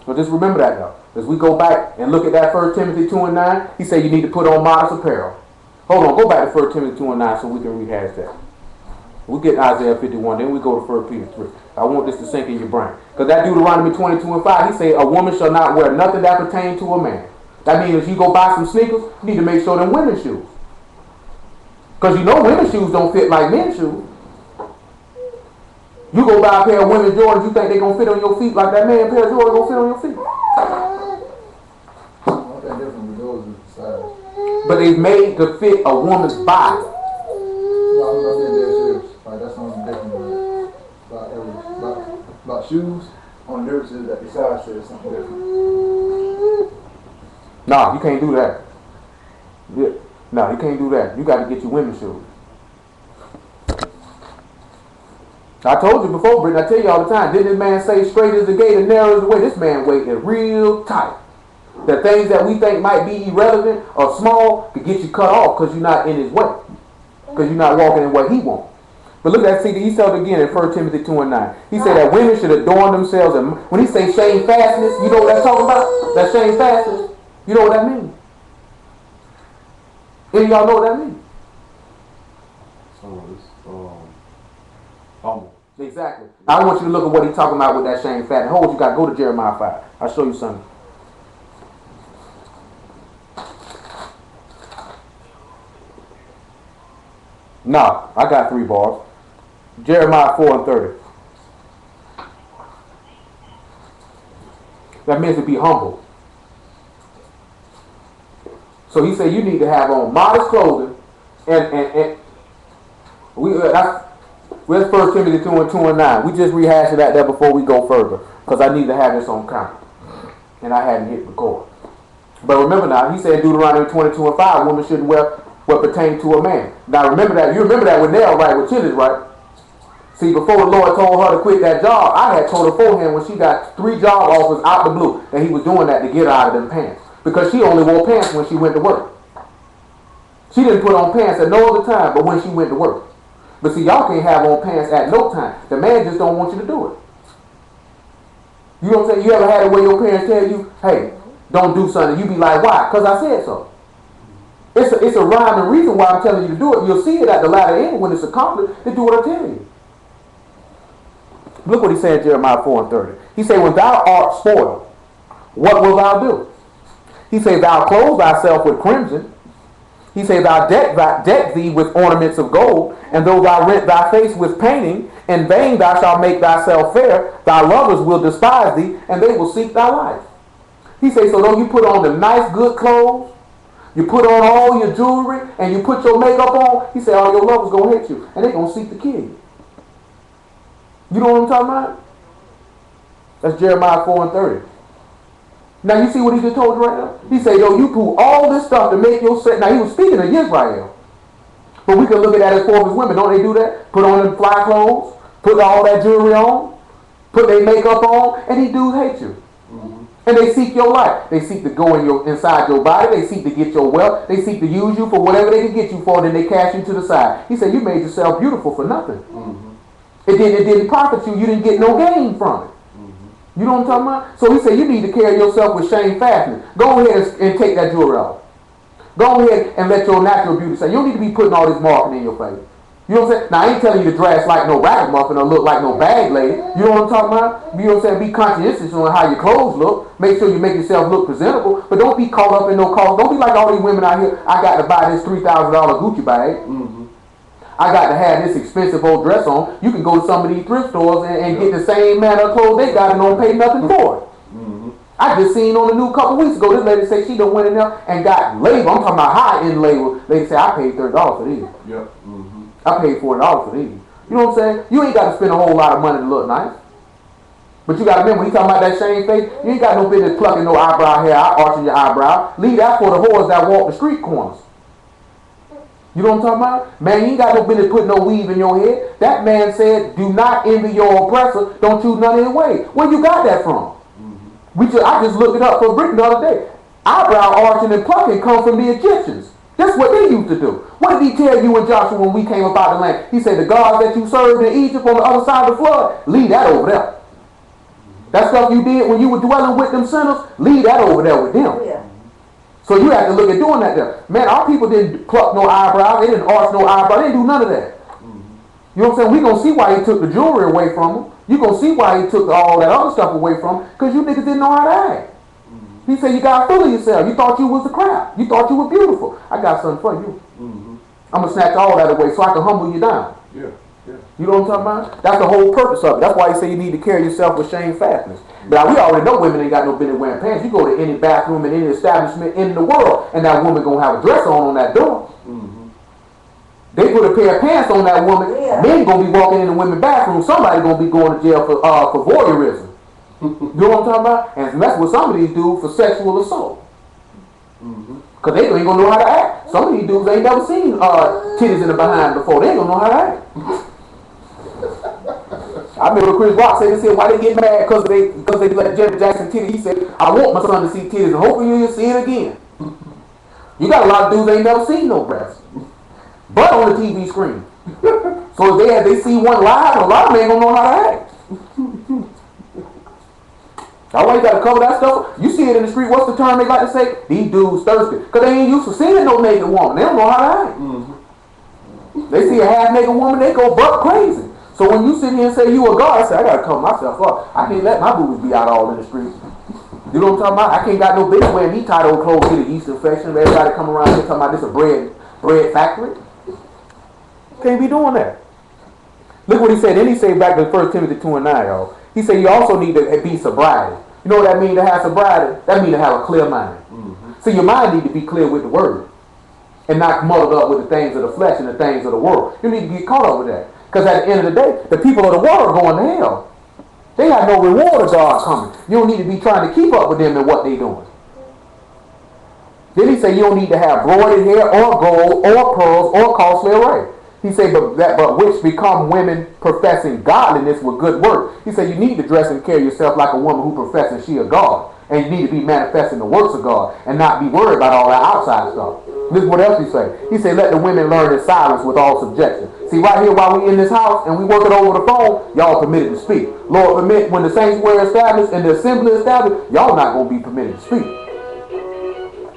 So just remember that though. As we go back and look at that 1 Timothy 2 and 9, he said you need to put on modest apparel. Hold on, go back to 1 Timothy 2 and 9 so we can rehash that. We'll get Isaiah 51, then we go to 1 Peter 3. I want this to sink in your brain. Because that Deuteronomy 22 and 5, he said a woman shall not wear nothing that pertains to a man. That means if you go buy some sneakers, you need to make sure they're women's shoes. Because you know women's shoes don't fit like men's shoes. You go buy a pair of women's Jordans, you think they're going to fit on your feet like that man pair of Jordans going to fit on your feet. Not that different with those size. But they're made to fit a woman's body. No, I'm not being dead serious. Like, that's something different about shoes. On the difference is that the size says something different. No, you can't do that. Yeah. No, you can't do that. You got to get your women's shoes. I told you before, Brittany, I tell you all the time, didn't this man say straight is the gate and narrow is the way? This man weight is real tight. The things that we think might be irrelevant or small could get you cut off because you're not in his way. Because you're not walking in what he wants. But look at that, he said it again in 1 Timothy 2 and 9. He said that women should adorn themselves. And when he say shamefacedness, you know what that's talking about? That shamefacedness. You know what that means? Any of y'all know what that means? Humble. Exactly. I want you to look at what he's talking about with that shamefacedness. Hold, you got to go to Jeremiah 5. I'll show you something. No, I got 3 bars. Jeremiah 4 and 30. That means to be humble. So he said you need to have on modest clothing and where's 1 Timothy 2 and 9? We just rehashed that there before we go further because I need to have this on count. And I hadn't hit record. But remember now, he said Deuteronomy 22 and 5, women shouldn't wear what pertains to a man. Now remember that. You remember that with Nell, right? With Chili's, right? See, before the Lord told her to quit that job, I had told her beforehand when she got 3 job offers out the blue that he was doing that to get her out of them pants. Because she only wore pants when she went to work. She didn't put on pants at no other time but when she went to work. But see, y'all can't have on pants at no time. The man just don't want you to do it. You know what I'm saying? You ever had it where your parents tell you, hey, don't do something. You be like, why? Because I said so. It's a rhyme and reason why I'm telling you to do it. You'll see it at the latter end when it's accomplished. They do what I tell you. Look what he said in Jeremiah 4 and 30. He said, when thou art spoiled, what wilt thou do? He said, thou clothe thyself with crimson. He said, thou deck thee with ornaments of gold, and though thou rent thy face with painting, in vain thou shalt make thyself fair. Thy lovers will despise thee, and they will seek thy life. He said, so though you put on the nice good clothes, you put on all your jewelry, and you put your makeup on, he said, all your lovers going to hate you, and they're going to seek to kill you. You know what I'm talking about? That's Jeremiah 4 and 30. Now you see what he just told you right now? He said, yo, you do all this stuff to make yourself. Now he was speaking of Israel. But we can look at that as far as women. Don't they do that? Put on them fly clothes, put all that jewelry on, put their makeup on, and these dudes hate you. Mm-hmm. And they seek your life. They seek to go inside your body. They seek to get your wealth. They seek to use you for whatever they can get you for, then they cast you to the side. He said, you made yourself beautiful for nothing. Mm-hmm. It didn't profit you. You didn't get no gain from it. You know what I'm talking about? So he said you need to carry yourself with shamefacedness. Go ahead and take that jewelry off. Go ahead and let your natural beauty say. You don't need to be putting all this marketing in your face. You know what I'm saying? Now I ain't telling you to dress like no ragamuffin or look like no bag lady. You know what I'm talking about? You know what I'm saying? Be conscientious on how your clothes look. Make sure you make yourself look presentable. But don't be caught up in no cost. Don't be like all these women out here. I got to buy this $3,000 Gucci bag. Mm-hmm. I got to have this expensive old dress on. You can go to some of these thrift stores and get the same manner of clothes they got and don't pay nothing for it. Mm-hmm. I just seen on the news a couple weeks ago, this lady said she done went in there and got label. I'm talking about high-end label. Lady said, I paid $30 for these. Yep. Mm-hmm. I paid $40 for these. You know what I'm saying? You ain't got to spend a whole lot of money to look nice. But you got to remember, when you talking about that shame face, you ain't got no business plucking no eyebrow hair out, arching your eyebrow. Leave that for the whores that walk the street corners. You know what I'm talking about? Man, you ain't got no business putting no weave in your head. That man said, do not envy your oppressor. Don't choose none of his way. Where you got that from? Mm-hmm. I just looked it up for Britain the other day. Eyebrow arching and plucking come from the Egyptians. That's what they used to do. What did he tell you and Joshua when we came up out of the land? He said, the gods that you served in Egypt on the other side of the flood, leave that over there. That stuff you did when you were dwelling with them sinners, leave that over there with them. Yeah. So you have to look at doing that there. Man, our people didn't pluck no eyebrows. They didn't arch no eyebrows. They didn't do none of that. You know what I'm saying? We gonna see why he took the jewelry away from him. You gonna see why he took all that other stuff away from him. Because you niggas didn't know how to act. He said you got full of yourself. You thought you was the crap. You thought you were beautiful. I got something for you. I'm gonna snatch all that away so I can humble you down. Yeah. Yeah. You know what I'm talking about? That's the whole purpose of it. That's why he say you need to carry yourself with shamefacedness. Now we already know women ain't got no business wearing pants. You go to any bathroom in any establishment in the world, and that woman gonna have a dress on that door. They put a pair of pants on that woman. Yeah. Men gonna be walking in the women's bathroom. Somebody gonna be going to jail for voyeurism. You know what I'm talking about? And that's what some of these do for sexual assault. Because they ain't gonna know how to act. Some of these dudes ain't never seen titties in the behind before. They ain't gonna know how to act. I remember Chris Rock said why they get mad because they let Janet Jackson titties. He said, I want my son to see titties and hopefully you'll see it again. You got a lot of dudes that ain't never seen no breasts. But on the TV screen. So if they see one live, a lot of them ain't gonna know how to act. That's why you gotta cover that stuff. You see it in the street, what's the term they like to say? These dudes thirsty. Because they ain't used to seeing no naked woman. They don't know how to act. They see a half naked woman, they go buck crazy. So when you sit here and say you a God, I say I gotta cover myself up. I can't let my boobies be out all in the street. You know what I'm talking about? I can't got no business wearing me tight old clothes, get a yeast infection. Everybody come around here talking about this a bread factory. Can't be doing that. Look what he said. Then he said back to 1 Timothy 2:9, y'all. He said you also need to be sobriety. You know what that means to have sobriety? That means to have a clear mind. So your mind need to be clear with the word. And not muddled up with the things of the flesh and the things of the world. You need to get caught up with that. Because at the end of the day, the people of the world are going to hell. They have no reward of God coming. You don't need to be trying to keep up with them and what they're doing. Then he said you don't need to have broided hair or gold or pearls or costly array. He said, but which become women professing godliness with good work. He said you need to dress and carry yourself like a woman who professes she a God. And you need to be manifesting the works of God and not be worried about all that outside stuff. This is what else he said. He said, let the women learn in silence with all subjection. See, right here while we in this house and we working over the phone, y'all permitted to speak. Lord, permit when the saints were established and the assembly established, y'all not going to be permitted to speak.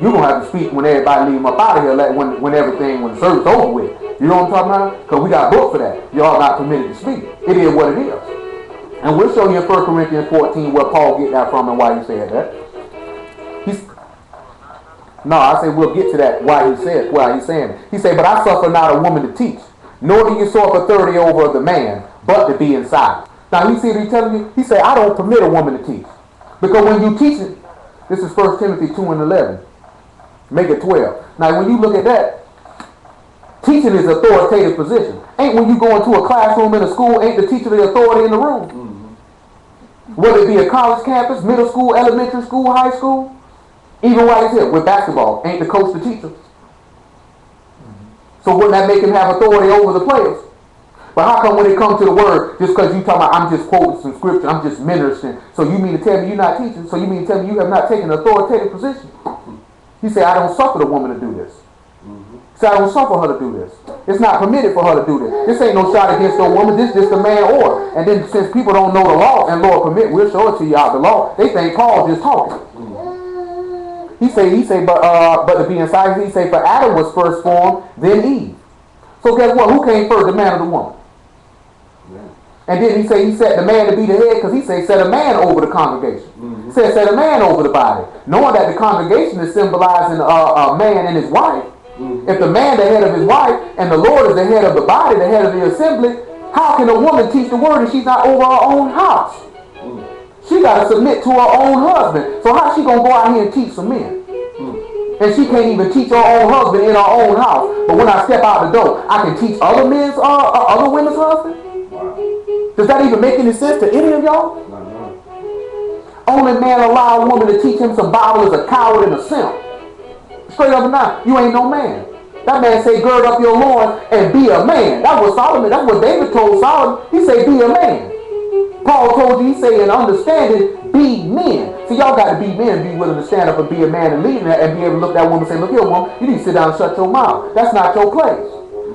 You're going to have to speak when everybody leave them up out of here, when the service over with. You know what I'm talking about? Because we got a book for that. Y'all not permitted to speak. It is what it is. And we'll show you in 1 Corinthians 14 where Paul get that from and why he said that. I say we'll get to that why he's saying it. He said, but I suffer not a woman to teach, nor do you usurp authority over the man, but to be in silence. Now you see what he's telling you? He said, I don't permit a woman to teach. Because when you teach it, this is 1 Timothy 2:11. Make it 12. Now when you look at that, teaching is authoritative position. Ain't when you go into a classroom in a school, ain't the teacher the authority in the room? Whether it be a college campus, middle school, elementary school, high school, even while he's here with basketball, ain't the coach the teacher? So wouldn't that make him have authority over the players? But how come when it comes to the word, just because you talking about I'm just quoting some scripture, I'm just ministering, so you mean to tell me you're not teaching? So you mean to tell me you have not taken an authoritative position? He said, I don't suffer the woman to do this. He said, I don't suffer her to do this. It's not permitted for her to do this. This ain't no shot against no woman. This is just a man order. And then since people don't know the law, and Lord permit, we'll show it to you out the law, they think Paul just talking. He say, but to be in silence, he say, for Adam was first formed, then Eve. So guess what? Who came first, the man or the woman? And then he set the man to be the head because he set a man over the congregation. He said set a man over the body. Knowing that the congregation is symbolizing a man and his wife. If the man the head of his wife and the Lord is the head of the body, the head of the assembly, how can a woman teach the word if she's not over her own house? She got to submit to her own husband. So how's she going to go out here and teach some men? And she can't even teach her own husband in her own house. But when I step out the door, I can teach other women's husband? Does that even make any sense to any of y'all? Only man allow a woman to teach him some Bible is a coward and a simp. Straight up and down, you ain't no man. That man say, gird up your loins and be a man. That's what David told Solomon. He say, be a man. Paul told you, he say, in understanding, be men. See, y'all got to be men, be willing to stand up and be a man and lead and be able to look at that woman and say, look here, woman, you need to sit down and shut your mouth. That's not your place.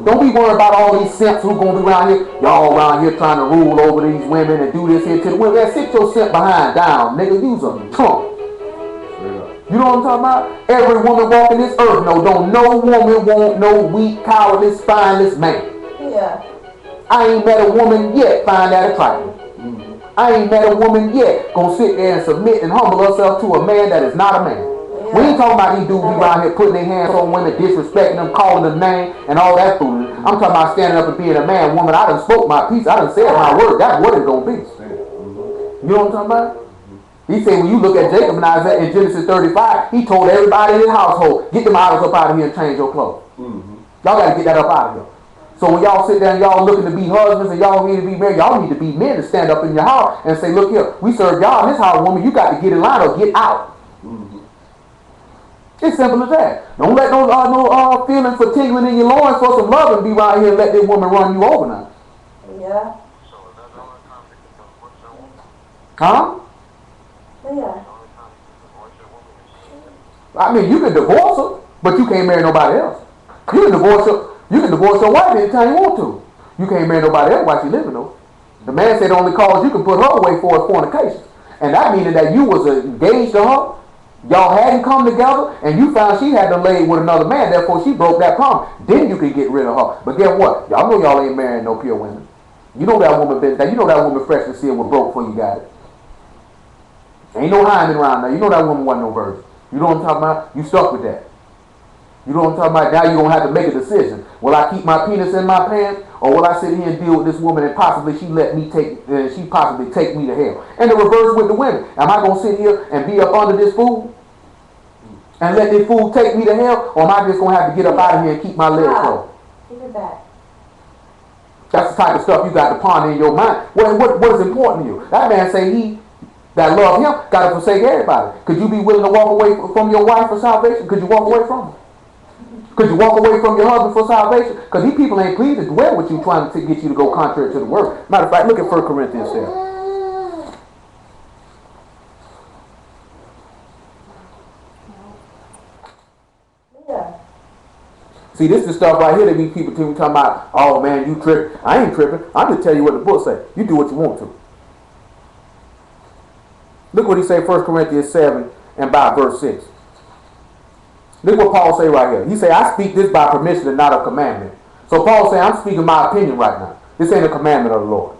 Don't be worried about all these simps who gonna be around here. Y'all around here trying to rule over these women and do this here to the women. Man, sit your simp behind down, nigga. Use a trunk. You know what I'm talking about? Every woman walking this earth, don't no woman want no weak, cowardless, spineless man. Yeah. I ain't met a woman yet find that attractive. I ain't met a woman yet gonna sit there and submit and humble herself to a man that is not a man. Yeah. We ain't talking about these dudes be around here putting their hands on women, disrespecting them, calling them names, and all that foolishness. I'm talking about standing up and being a man. Woman, I done spoke my piece. I done said my word. That's what it's gonna be. You know what I'm talking about? He said when you look at Jacob and Isaiah in Genesis 35, he told everybody in his household, get them idols up out of here and change your clothes. Y'all got to get that up out of here. So when y'all sit there and y'all looking to be husbands and y'all need to be married, y'all need to be men to stand up in your house and say, look here, we serve y'all in this house, woman. You got to get in line or get out. It's simple as that. Don't let no feelings for tingling in your loins for some love and be right here and let this woman run you over now. Yeah. Huh? Yeah. I mean, you can divorce her, but you can't marry nobody else. You can divorce your wife anytime you want to. You can't marry nobody else while she's living though. The man said the only cause you can put her away for is fornication. And that meaning that you was engaged to her, y'all hadn't come together, and you found she had to lay with another man, therefore she broke that promise. Then you can get rid of her. But guess what? Y'all know y'all ain't marrying no pure women. You know that woman fresh and sealed was broke before you got it. Ain't no hiding around there. You know that woman wasn't no virgin. You know what I'm talking about? You stuck with that. You know what I'm talking about? Now you're going to have to make a decision. Will I keep my penis in my pants, or will I sit here and deal with this woman and possibly she possibly take me to hell? And the reverse with the women. Am I going to sit here and be up under this fool and let this fool take me to hell, or am I just going to have to get up out of here and keep my legs closed? Keep it back. That's the type of stuff you got to ponder in your mind. What is important to you? That man say he that love him got to forsake everybody. Could you be willing to walk away from your wife for salvation? Could you walk away from her? Could you walk away from your husband for salvation? Because these people ain't pleased to dwell with you, trying to get you to go contrary to the word. Matter of fact, look at 1 Corinthians 7. Yeah. See, this is the stuff right here that these people talking about, oh man, you tripping. I ain't tripping. I'm just telling you what the book says. You do what you want to. Look what he say, 1 Corinthians 7 and by verse 6. Look what Paul say right here. He say, I speak this by permission and not a commandment. So Paul say, I'm speaking my opinion right now. This ain't a commandment of the Lord.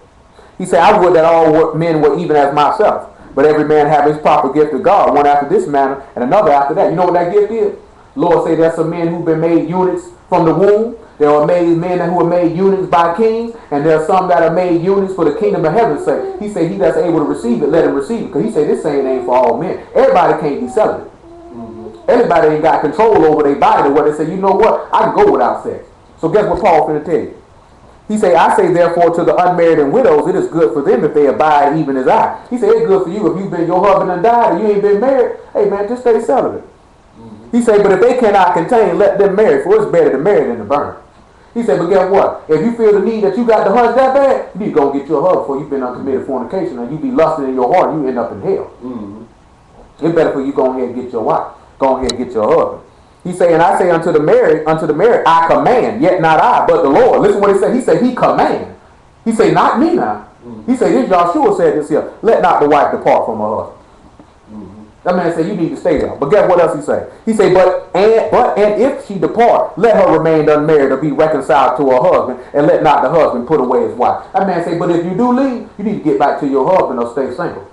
He say, I would that all men were even as myself. But every man have his proper gift of God, one after this manner and another after that. You know what that gift is? Lord say there's some men who've been made eunuchs from the womb. There are made men who are made eunuchs by kings, and there are some that are made eunuchs for the kingdom of heaven's sake. He said he that's able to receive it, let him receive it. Because he said this saying ain't for all men. Everybody can't be celibate. Everybody ain't got control over their body to where they say, you know what, I can go without sex. So guess what Paul finna tell you? He say, I say therefore to the unmarried and widows, it is good for them if they abide even as I. He said, it's good for you if your husband done died and you ain't been married. Hey man, just stay celibate. He said, but if they cannot contain, let them marry, for it's better to marry than to burn. He said, but guess what? If you feel the need that you got to hush that bad, you need to go and get your husband before you've been uncommitted fornication and you be lusting in your heart and you end up in hell. It's better for you go ahead and get your wife. Go ahead and get your husband. He say, and I say unto the married, I command, yet not I, but the Lord. Listen what he said. He said, he command. He say, not me now. He said, this Joshua said this here. Let not the wife depart from her husband. That man said, you need to stay there. But guess what else he say? He say, but if she depart, let her remain unmarried or be reconciled to her husband, and let not the husband put away his wife. That man say, but if you do leave, you need to get back to your husband or stay single.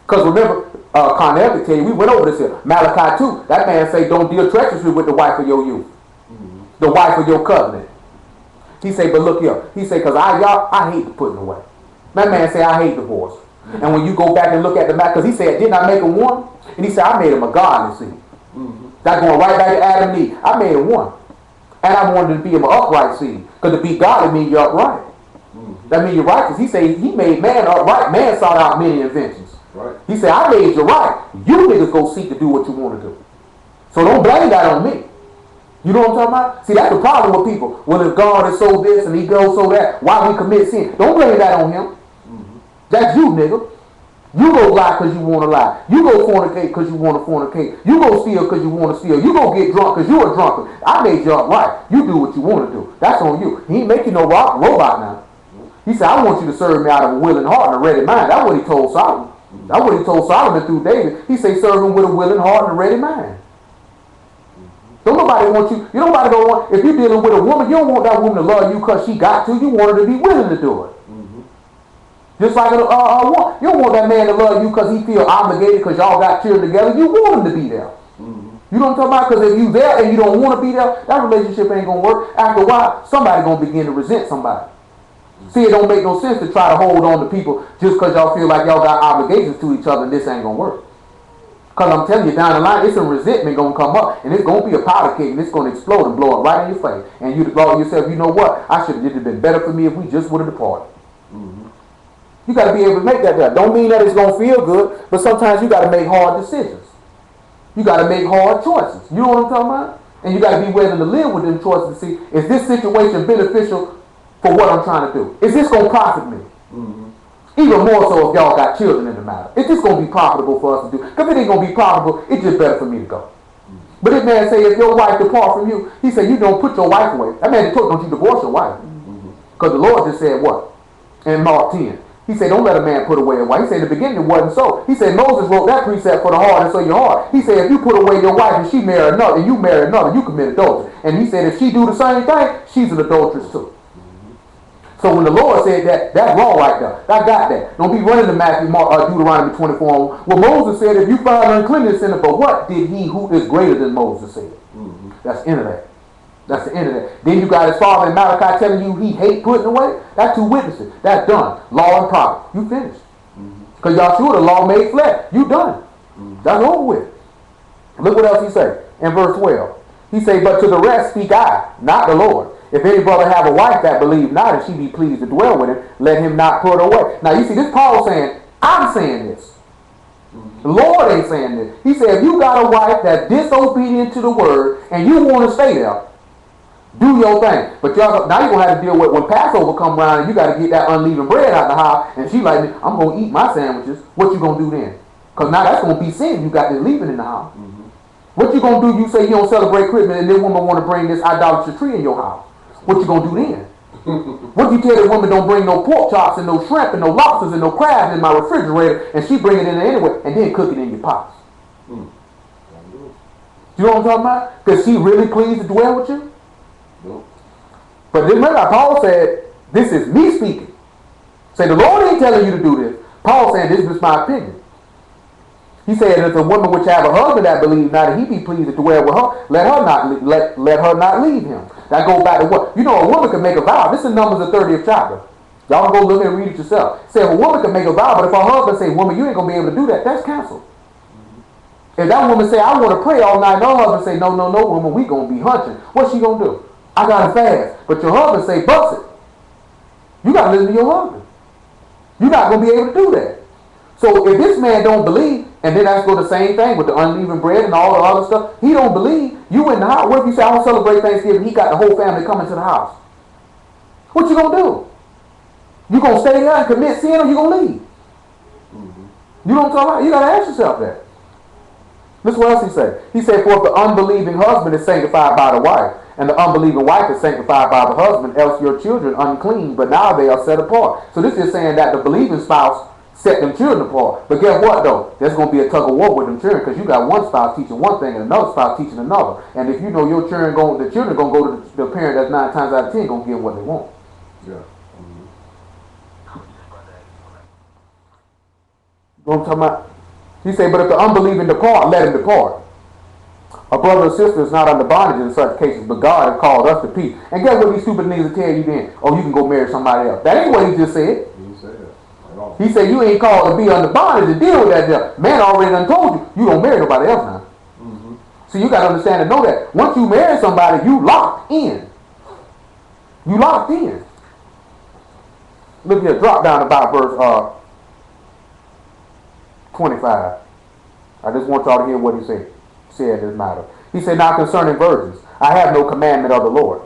Because remember, Cornell could tell you, we went over this here. Malachi 2, that man say, don't deal treacherously with the wife of your youth. The wife of your covenant. He say, but look here. He say, because I hate putting away. That man say, I hate divorce. And when you go back and look at the map, because he said, didn't I make him one? And he said, I made him a godly seed. That's going right back to Adam and Eve. I made him one. And I wanted to be him an upright seed. Because to be godly means you're upright. That means you're righteous. He said, he made man upright. Man sought out many inventions. Right. He said, I made you right. You niggas go seek to do what you want to do. So don't blame that on me. You know what I'm talking about? See, that's the problem with people. Well, if God is so this and he goes so that, why we commit sin? Don't blame that on him. That's you, nigga. You go lie because you want to lie. You go fornicate because you want to fornicate. You go steal because you want to steal. You go get drunk because you're a drunkard. I made you up right. You do what you want to do. That's on you. He ain't making no robot now. He said, I want you to serve me out of a willing heart and a ready mind. That's what he told Solomon. That's what he told Solomon through David. He said, serve him with a willing heart and a ready mind. Don't nobody want you. You nobody don't want. If you're dealing with a woman, you don't want that woman to love you because she got to. You want her to be willing to do it. Just like you don't want that man to love you because he feel obligated because y'all got children together. You want him to be there. You know what I'm talking about? Because if you there and you don't want to be there, that relationship ain't going to work. After a while, somebody going to begin to resent somebody. See, it don't make no sense to try to hold on to people just because y'all feel like y'all got obligations to each other and this ain't going to work. Because I'm telling you, down the line, it's a resentment going to come up and it's going to be a powder cake and it's going to explode and blow up right in your face. And you thought to yourself, you know what? It would have been better for me if we just would have departed. You got to be able to make that. Don't mean that it's going to feel good, but sometimes you got to make hard decisions. You got to make hard choices. You know what I'm talking about? And you got to be willing to live with them choices to see, is this situation beneficial for what I'm trying to do? Is this going to profit me? Even more so if y'all got children in the matter. Is this going to be profitable for us to do? Because if it ain't going to be profitable, it's just better for me to go. But this man say, if your wife depart from you, he said, you don't put your wife away. That man told, don't you divorce your wife. Because the Lord just said what? In Mark 10. He said, don't let a man put away a wife. He said, in the beginning it wasn't so. He said, Moses wrote that precept for the heart and so your heart. He said, if you put away your wife and she marry another, and you marry another, you commit adultery. And he said, if she do the same thing, she's an adulteress too. So when the Lord said that, that's wrong right there. I got that. Don't be running to Matthew, Deuteronomy 24. Well, Moses said, if you find uncleanness in it, but what did he who is greater than Moses say? That's the end of that. That's the end of that. Then you got his father in Malachi telling you he hate putting away. That's 2 witnesses. That's done. Law and prophet. You finished. Because y'all sure the law made flesh. You done. That's over with. Look what else he say in verse 12. He say, but to the rest speak I, not the Lord. If any brother have a wife that believe not, and she be pleased to dwell with him, let him not put her away. Now you see, this Paul saying, I'm saying this. The Lord ain't saying this. He said, if you got a wife that's disobedient to the word, and you want to stay there, do your thing. But y'all, now you're going to have to deal with when Passover come around and you got to get that unleavened bread out the house, and she like, I'm going to eat my sandwiches. What you going to do then? Because now that's going to be sin. You got this leaving in the house. What you going to do? You say you don't celebrate Christmas and this woman want to bring this idolatrous tree in your house. What you going to do then? What you tell the woman don't bring no pork chops and no shrimp and no lobsters and no crabs in my refrigerator, and she bring it in there anyway and then cook it in your pots? You know what I'm talking about? Because she really pleased to dwell with you? But remember, Paul said, this is me speaking. Say, the Lord ain't telling you to do this. Paul saying, this is my opinion. He said, if a woman which have a husband that believe not, and he be pleased to dwell with her, let her not leave him. That goes back to what? You know, a woman can make a vow. This is Numbers the 30th chapter. Y'all can go look and read it yourself. Say, if a woman can make a vow, but if her husband say, woman, you ain't going to be able to do that, that's canceled. If that woman say, I want to pray all night, and her husband say, no, woman, we going to be hunching. What's she going to do? I got to fast. But your husband say, bust it. You got to listen to your husband. You're not going to be able to do that. So if this man don't believe, and then that's go the same thing with the unleavened bread and all the other stuff, he don't believe, you in the house. What if you say, I don't celebrate Thanksgiving, he got the whole family coming to the house? What you going to do? You going to stay there and commit sin, or you going to leave? You know what I'm talking about? You got to ask yourself that. Listen what else he said. He said, for if the unbelieving husband is sanctified by the wife, and the unbelieving wife is sanctified by the husband, else your children unclean, but now they are set apart. So this is saying that the believing spouse set them children apart. But guess what though? There's going to be a tug of war with them children, because you got one spouse teaching one thing and another spouse teaching another. And if you know your children the children going to go to the parent that's 9 times out of 10 going to get what they want. Yeah. You know what I'm talking about? He said, but if the unbelieving depart, let him depart. A brother or sister is not under bondage in such cases, but God has called us to peace. And guess what these stupid niggas tell you then? Oh, you can go marry somebody else. That ain't what he just said. He said you ain't called to be under bondage to deal with that. Man already done told you, you don't marry nobody else now. So you got to understand and know that. Once you marry somebody, you locked in. You locked in. Look here, drop down about verse 25. I just want y'all to hear what he said in this matter. He said, now concerning virgins, I have no commandment of the Lord,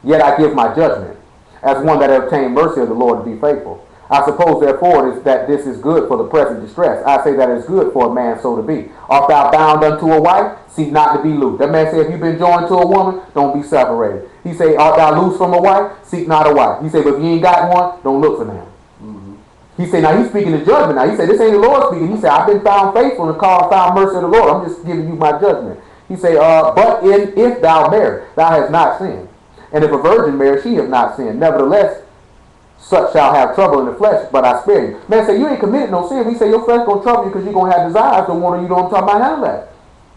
yet I give my judgment, as one that have obtained mercy of the Lord to be faithful. I suppose therefore that this is good for the present distress. I say that it is good for a man so to be. Art thou bound unto a wife? Seek not to be loose. That man say, if you've been joined to a woman, don't be separated. He say, art thou loose from a wife? Seek not a wife. He say, but if you ain't got one, don't look for them. He said, now he's speaking in judgment. Now he said, this ain't the Lord speaking. He said, I've been found faithful and called found mercy of the Lord. I'm just giving you my judgment. He said, but if thou marry, thou hast not sinned. And if a virgin marry, she have not sinned. Nevertheless, such shall have trouble in the flesh, but I spare you. Man say, you ain't committed no sin. He say, your flesh gonna trouble you because you're gonna have desires to want to, you know what I'm talking about, handle that.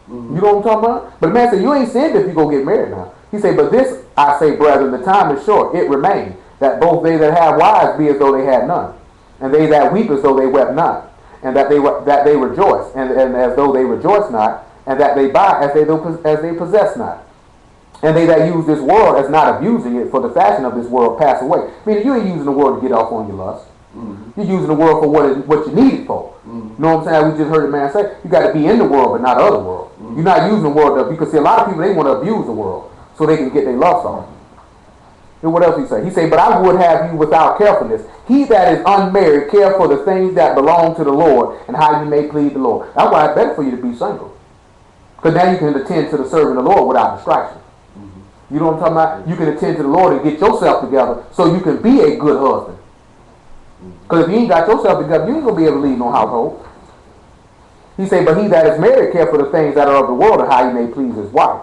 You know what I'm talking about? But the man say, you ain't sinned if you go get married now. He say, but this I say, brethren, the time is short. It remains that both they that have wives be as though they had none, and they that weep as though they wept not, and that they rejoice, and as though they rejoice not, and that they buy as they possess not. And they that use this world as not abusing it, for the fashion of this world pass away. Meaning you ain't using the world to get off on your lust. You're using the world for what you need it for. You know what I'm saying? We just heard a man say, you got to be in the world but not of the world. You're not using the world because see, a lot of people, they want to abuse the world so they can get their lust on. And what else he say? He say, but I would have you without carefulness. He that is unmarried care for the things that belong to the Lord and how you may please the Lord. That's why it's better for you to be single. Because now you can attend to the serving of the Lord without distraction. You know what I'm talking about? You can attend to the Lord and get yourself together so you can be a good husband. Because if you ain't got yourself together, you ain't going to be able to lead no household. He say, but he that is married care for the things that are of the world and how he may please his wife.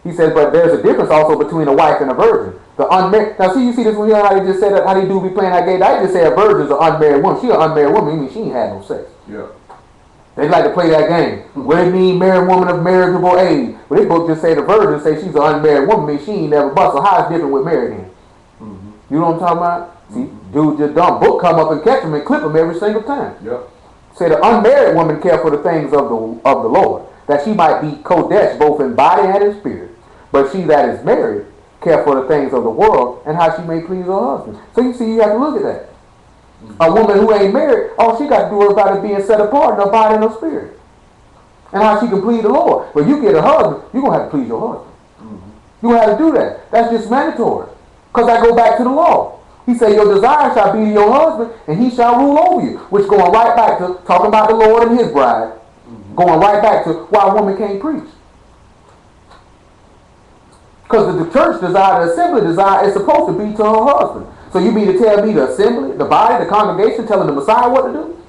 He says, but there's a difference also between a wife and a virgin. The unmarried. Now, see, you see this when you hear how they just said that, how they do be playing that game. I just say a virgin's an unmarried woman. She an unmarried woman. I mean, she ain't had no sex. Yeah. They like to play that game. What do you mean, married woman of marriageable age? But this book just say the virgin say she's an unmarried woman. I mean, she ain't never bust. So how is different with married then? You know what I'm talking about? See, dude just dumb book come up and catch them and clip them every single time. Yep. Say the unmarried woman care for the things of the Lord, that she might be kodesh both in body and in spirit. But she that is married care for the things of the world and how she may please her husband. So you see, you have to look at that. A woman who ain't married, all she got to do is about it being set apart in her body and her spirit. And how she can please the Lord. But you get a husband, you're going to have to please your husband. You're going to have to do that. That's just mandatory. Because I go back to the law. He said, your desire shall be to your husband, and he shall rule over you. Which going right back to talking about the Lord and his bride. Going right back to why a woman can't preach. Because the church desire, the assembly desire is supposed to be to her husband. So you mean to tell me the assembly, the body, the congregation telling the Messiah what to do?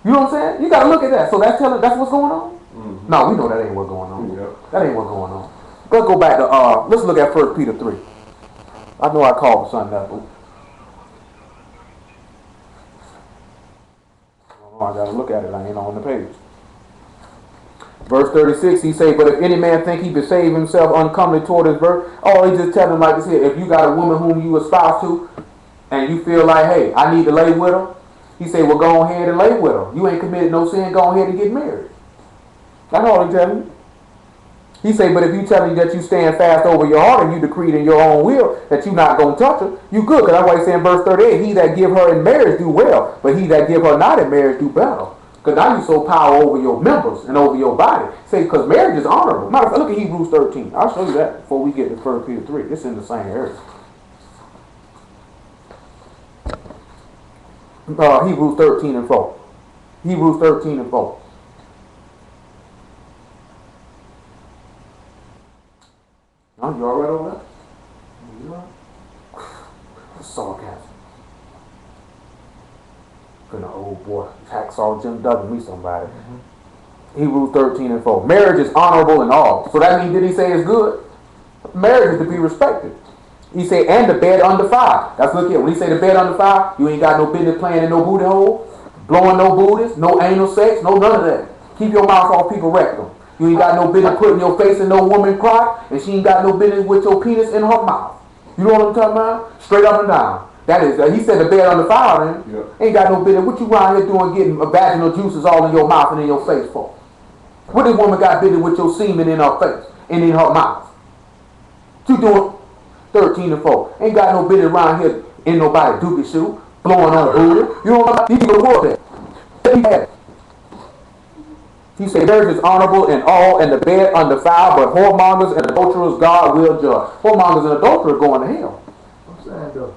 You know what I'm saying? You got to look at that. So that's what's going on? No, we know that ain't what's going on. That ain't what's going on. Let's go back to, let's look at 1 Peter 3. I know I called something up. I got to look at it. I ain't on the page. Verse 36, he say, but if any man think he besave himself uncomely toward his birth, he just tell him like this here, if you got a woman whom you espouse to, and you feel like, hey, I need to lay with her, he say, well, go ahead and lay with her. You ain't committed no sin, go ahead and get married. That's all he tell you. He say, but if you tell me that you stand fast over your heart and you decreed in your own will that you not going to touch her, you good. Because that's why he say in verse 38, he that give her in marriage do well, but he that give her not in marriage do better. Because now you so power over your members and over your body. Say, because marriage is honorable. Matter of fact, look at Hebrews 13. I'll show you that before we get to 1 Peter 3. It's in the same area. Hebrews 13 and 4. Hebrews 13 and 4. Oh, you all right over there? You all right? Sarcasm. Been an old boy. Hacksaw Jim Duggan, me somebody. Hebrews 13 and 4. Marriage is honorable in all. So that means, did he say it's good? Marriage is to be respected. He say, and the bed undefiled. That's look here. When he say the bed undefiled, you ain't got no business playing in no booty hole, blowing no booties, no anal sex, no none of that. Keep your mouth off people rectum. You ain't got no business putting your face in no woman's crotch, and she ain't got no business with your penis in her mouth. You know what I'm talking about? Straight up and down. That is, he said the bed undefiled, then. Yep. Ain't got no business. What you around here doing getting vaginal juices all in your mouth and in your face for? What this woman got business with your semen in her face and in her mouth? What you doing? 13 and 4. Ain't got no business around here in nobody dookie shoe, blowing on booty. You know what I'm saying? You can report that. He said, marriage is honorable in all, and the bed undefiled, but whoremongers and adulterers God will judge. Whoremongers and adulterers going to hell. I'm saying though,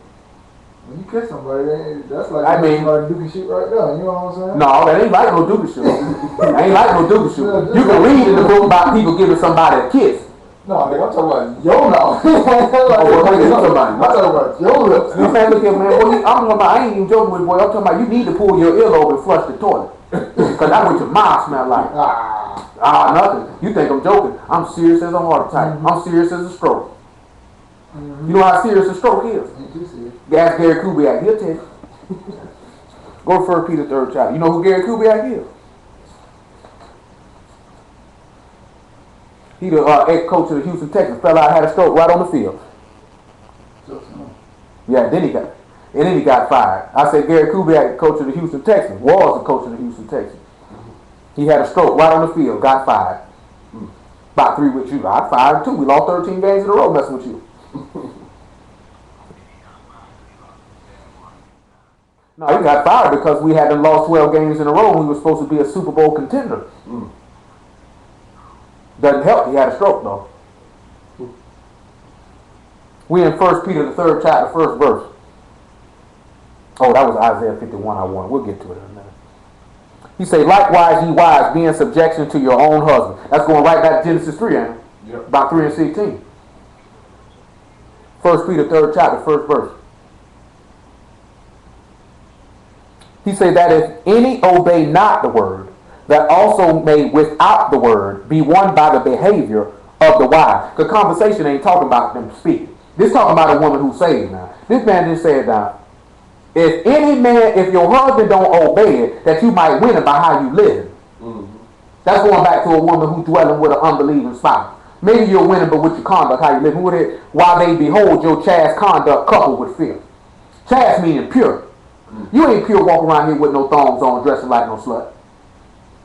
When you kiss somebody, that's like I mean, somebody dookie shit right there. You know what I'm saying? no, that ain't like no dookie shit. Ain't like no dookie shit. You can read in the book about people giving somebody a kiss. No, nigga, I'm talking about your mouth. Oh, what you talking about? I'm talking about your lips. You man, look here, man. Boy, I'm talking about, I ain't even joking with you, boy. I'm talking about you need to pull your earlobe and flush the toilet. Because that's what your mouth smell like. Nothing. You think I'm joking. I'm serious as a heart attack. I'm serious as a stroke. You know how serious a stroke is? Ask Gary Kubiak. He'll tell you. Go to 1 Peter 3rd chapter. You know who Gary Kubiak is? He the ex-coach of the Houston Texans. Fell out, had a stroke right on the field. Yeah, then he got fired. I said Gary Kubiak, coach of the Houston Texans, was the coach of the Houston Texans. He had a stroke right on the field, got fired. About 3 weeks. You got fired too. We lost 13 games in a row messing with you. No, he got fired because we hadn't lost 12 games in a row and we were supposed to be a Super Bowl contender. Doesn't help. He had a stroke though. We in 1 Peter the 3rd chapter, 1st verse. Oh, that was Isaiah 51 I want. We'll get to it in a minute. He say, likewise, ye wives, be in subjection to your own husband. That's going right back to Genesis 3, ain't it? Yep. About 3 and 16. 1 Peter 3rd chapter, 1st verse. He say that if any obey not the word, that also may without the word be won by the behavior of the wife. The conversation ain't talking about them speaking. This talking about a woman who's saved now. This man just said now, if any man, if your husband don't obey it, that you might win it by how you live. That's going back to a woman who's dwelling with an unbelieving spouse. Maybe you're winning, but with your conduct, how you live with it, while they behold your chaste conduct coupled with fear. Chaste meaning pure. You ain't pure walking around here with no thongs on, dressing like no slut.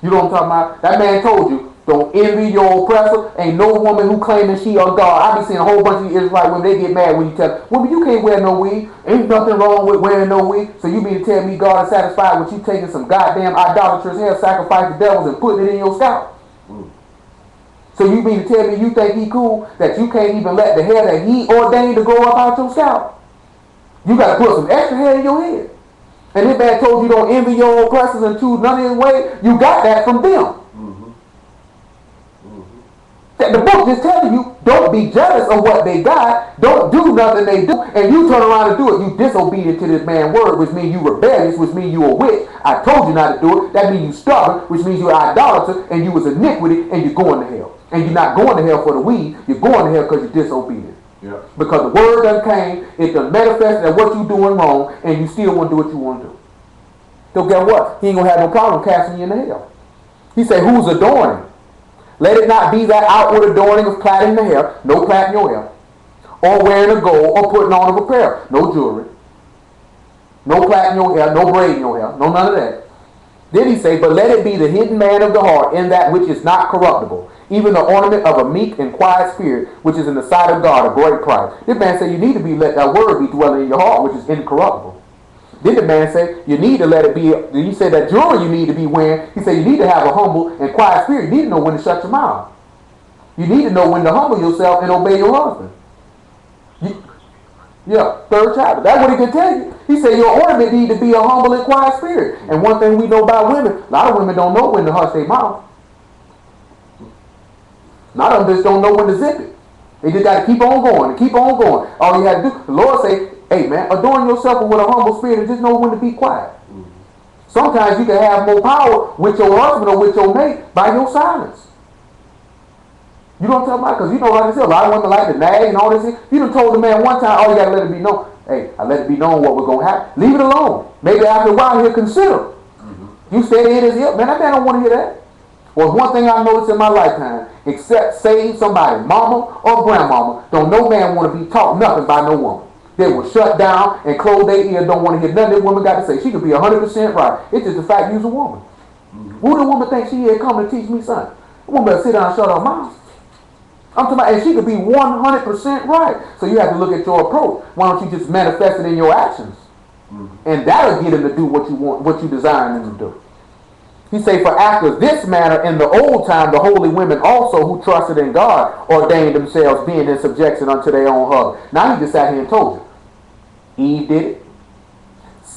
You know what I'm talking about? That man told you, don't envy your oppressor. Ain't no woman who claiming she a God. I be seeing a whole bunch of Israelites when they get mad when you tell them, woman, you can't wear no wig. Ain't nothing wrong with wearing no wig. So you mean to tell me God is satisfied with you taking some goddamn idolatrous hair, sacrifice the devils, and putting it in your scalp? So you mean to tell me you think he cool that you can't even let the hair that he ordained to grow up out your scalp? You got to put some extra hair in your head. And this man told you don't envy your oppressors and choose none of his way. You got that from them. The book just telling you, don't be jealous of what they got. Don't do nothing they do. And you turn around and do it. You disobedient to this man's word, which means you rebellious, which means you a witch. I told you not to do it. That means you stubborn, which means you're an idolater, and you was iniquity, and you're going to hell. And you're not going to hell for the weed. You're going to hell because you're disobedient. Yeah. Because the word done came, it done manifested that what you doing wrong, and you still want to do what you want to do. So guess what? He ain't going to have no problem casting you into hell. He said, who's adorning? Let it not be that outward adorning of plaiting the hair, no plaiting your hair, or wearing a gold, or putting on of apparel, no jewelry, no plaiting your hair, no braiding your hair, no none of that. Then he say, but let it be the hidden man of the heart in that which is not corruptible, even the ornament of a meek and quiet spirit, which is in the sight of God a great price. This man say you need to be let that word be dwelling in your heart, which is incorruptible. Then the man say you need to let it be. He said that jewelry you need to be wearing. He said you need to have a humble and quiet spirit. You need to know when to shut your mouth. You need to know when to humble yourself and obey your husband. Yeah, 3rd chapter. That's what he can tell you. He said your ornament need to be a humble and quiet spirit. And one thing we know about women, a lot of women don't know when to hush their mouth. A lot of them just don't know when to zip it. They just got to keep on going and keep on going. All you have to do, the Lord say, hey man, adorn yourself with a humble spirit and just know when to be quiet. Sometimes you can have more power with your husband or with your mate by your silence. You know what I'm talking about? Because you know, like I said, a lot of women like to nag and all this. You done told the man one time, oh, you got to let it be known. Hey, I let it be known what was going to happen. Leave it alone. Maybe after a while he'll consider. You said it is it. Man, that man don't want to hear that. Well, one thing I noticed in my lifetime, except save somebody, mama or grandmama, don't no man want to be taught nothing by no woman. They will shut down and close their ear, don't want to hear nothing that woman got to say. She could be 100% right. It's just the fact you's a woman. Who the woman think she is coming to teach me something? The woman better sit down and shut her mouth. I'm talking about, and she could be 100% right. So you have to look at your approach. Why don't you just manifest it in your actions? And that'll get them to do what you want, what you design them to do. He say, for after this manner in the old time, the holy women also who trusted in God ordained themselves being in subjection unto their own husband. Now he just sat here and told you. Eve did it.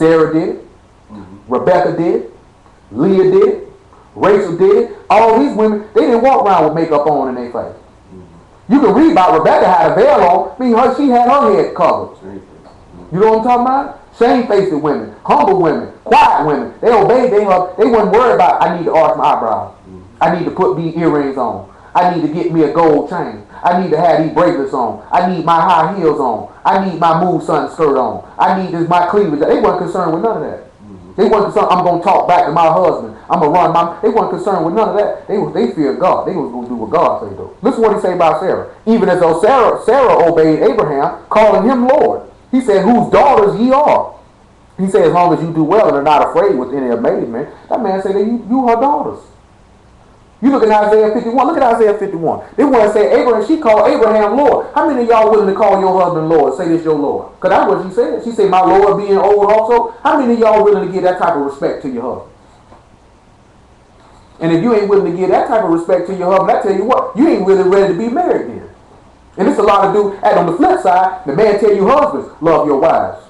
Sarah did it. Rebecca did it. Leah did it. Rachel did it. All these women, they didn't walk around with makeup on in their face. You can read about Rebecca had a veil on. I mean, she had her head covered. You know what I'm talking about? Shamefaced women, humble women, quiet women. They obeyed. They wasn't worried about, I need to arch my eyebrows. I need to put these earrings on. I need to get me a gold chain. I need to have these bracelets on. I need my high heels on. I need my move sun skirt on. I need my cleavage. They weren't concerned with none of that. They weren't concerned, I'm going to talk back to my husband. I'm going to run my... They weren't concerned with none of that. They feared God. They was going to do what God said do. Listen what he say about Sarah. Even as though Sarah obeyed Abraham, calling him Lord. He said, whose daughters ye are. He said, as long as you do well and are not afraid with any amazement. That man said that you her daughters. You look at Isaiah 51. Look at Isaiah 51. They want to say Abraham. She called Abraham Lord. How many of y'all willing to call your husband Lord? Say this your Lord. Because that's what she said. She said, my Lord being old also. How many of y'all willing to give that type of respect to your husband? And if you ain't willing to give that type of respect to your husband, I tell you what, you ain't really ready to be married then. And it's a lot of do. And on the flip side, the man tell you husbands, love your wives.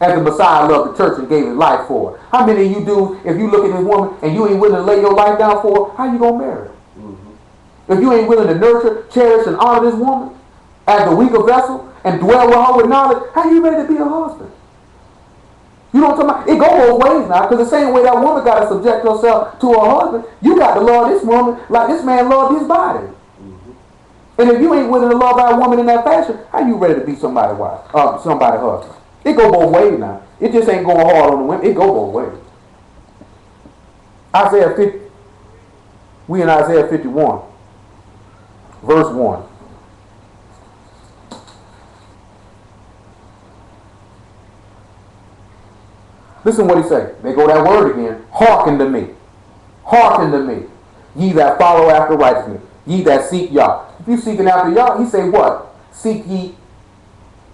As the Messiah loved the church and gave his life for it. How many of you do, if you look at this woman and you ain't willing to lay your life down for her, how you going to marry her? If you ain't willing to nurture, cherish, and honor this woman as the weaker vessel and dwell with her with knowledge, how you ready to be a husband? You know what I'm talking about? It go both ways now, because the same way that woman got to subject herself to her husband, you got to love this woman like this man loved his body. And if you ain't willing to love our woman in that fashion, how you ready to be somebody's wife, somebody's husband? It go both ways now. It just ain't going hard on the women. It go both ways. Isaiah 50. We in Isaiah 51, verse 1. Listen what he say. They go that word again. Hearken to me. Hearken to me. Ye that follow after righteousness. Ye that seek Yah. If you seeking after Yah, he say what? Seek ye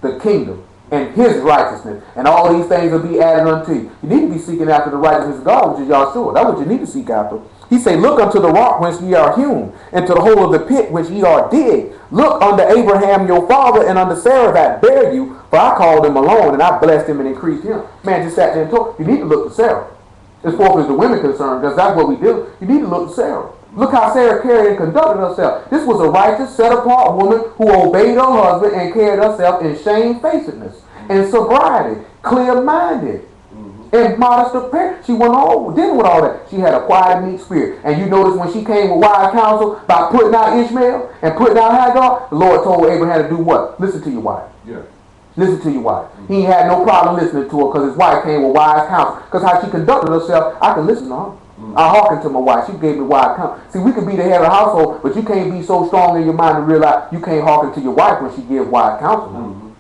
the kingdom and his righteousness, and all these things will be added unto you. You need to be seeking after the righteousness of God, which is Yahshua. That's what you need to seek after. He say, look unto the rock whence ye are hewn, and to the hole of the pit which ye are digged. Look unto Abraham your father, and unto Sarah that bare you, for I called him alone, and I blessed him and increased him. Man just sat there and talked. You need to look to Sarah. As far as the women concerned, because that's what we do. You need to look to Sarah. Look how Sarah carried and conducted herself. This was a righteous, set-apart woman who obeyed her husband and carried herself in shamefacedness and sobriety, clear-minded, and modest of parents. She wasn't all dealing with all that. She had a quiet, meek spirit. And you notice when she came with wise counsel about putting out Ishmael and putting out Hagar, the Lord told Abraham to do what? Listen to your wife. Yeah. Listen to your wife. He ain't had no problem listening to her because his wife came with wise counsel. Because how she conducted herself, I can listen to her. I hearken to my wife. She gave me wise counsel. See, we can be the head of the household, but you can't be so strong in your mind to realize you can't hearken to your wife when she gives wise counsel.